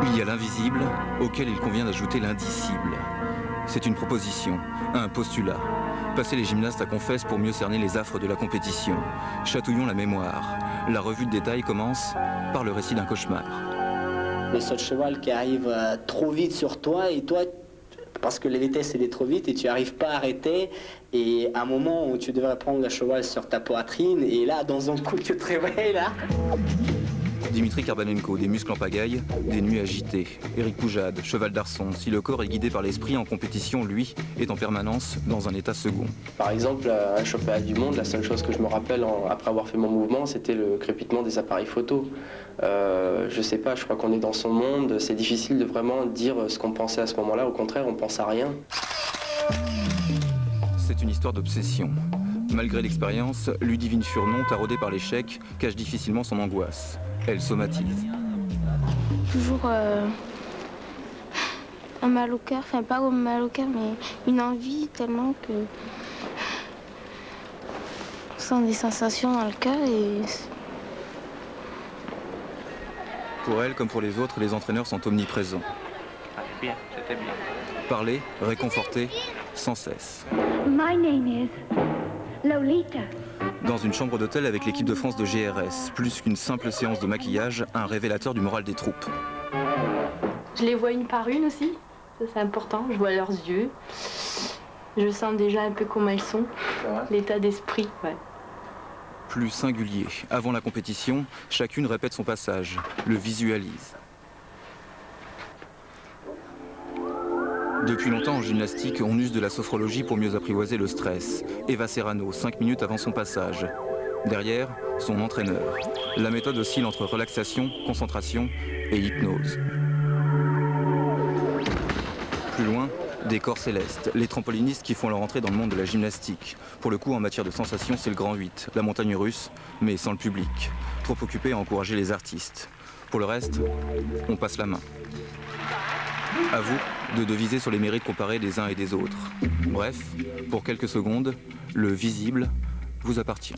Il y a l'invisible, auquel il convient d'ajouter l'indicible. C'est une proposition, un postulat. Passer les gymnastes à confesse pour mieux cerner les affres de la compétition. Chatouillons la mémoire. La revue de détail commence par le récit d'un cauchemar. Le saut de cheval qui arrive trop vite sur toi et toi, parce que les vitesses c'est trop vite et tu n'arrives pas à arrêter et à un moment où tu devrais prendre le cheval sur ta poitrine et là dans un coup tu te réveilles là. Dimitri Karbanenko, des muscles en pagaille, des nuits agitées. Éric Poujade, cheval d'arçon. Si le corps est guidé par l'esprit en compétition, lui est en permanence dans un état second. Par exemple, à un championnat du monde, la seule chose que je me rappelle après avoir fait mon mouvement, c'était le crépitement des appareils photo. Je sais pas, je crois qu'on est dans son monde, c'est difficile de vraiment dire ce qu'on pensait à ce moment-là, au contraire, on pense à rien. C'est une histoire d'obsession. Malgré l'expérience, Ludivine Furnon, taraudée par l'échec, cache difficilement son angoisse. Elle somatise. Toujours un mal au cœur, enfin pas un mal au cœur, mais une envie tellement que on sent des sensations dans le cœur et... Pour elle, comme pour les autres, les entraîneurs sont omniprésents. Ah, bien, c'était bien. Parler, réconforter, sans cesse. My name is Lolita. Dans une chambre d'hôtel avec l'équipe de France de GRS, plus qu'une simple séance de maquillage, un révélateur du moral des troupes. Je les vois une par une aussi, ça c'est important, je vois leurs yeux. Je sens déjà un peu comment elles sont, l'état d'esprit, ouais. Plus singulier. Avant la compétition, chacune répète son passage, le visualise. Depuis longtemps en gymnastique, on use de la sophrologie pour mieux apprivoiser le stress. Eva Serrano, 5 minutes avant son passage. Derrière, son entraîneur. La méthode oscille entre relaxation, concentration et hypnose. Plus loin, des corps célestes, les trampolinistes qui font leur entrée dans le monde de la gymnastique. Pour le coup, en matière de sensations, c'est le grand 8, la montagne russe, mais sans le public. Trop occupé à encourager les artistes. Pour le reste, on passe la main. À vous de deviser sur les mérites comparés des uns et des autres. Bref, pour quelques secondes, le visible vous appartient.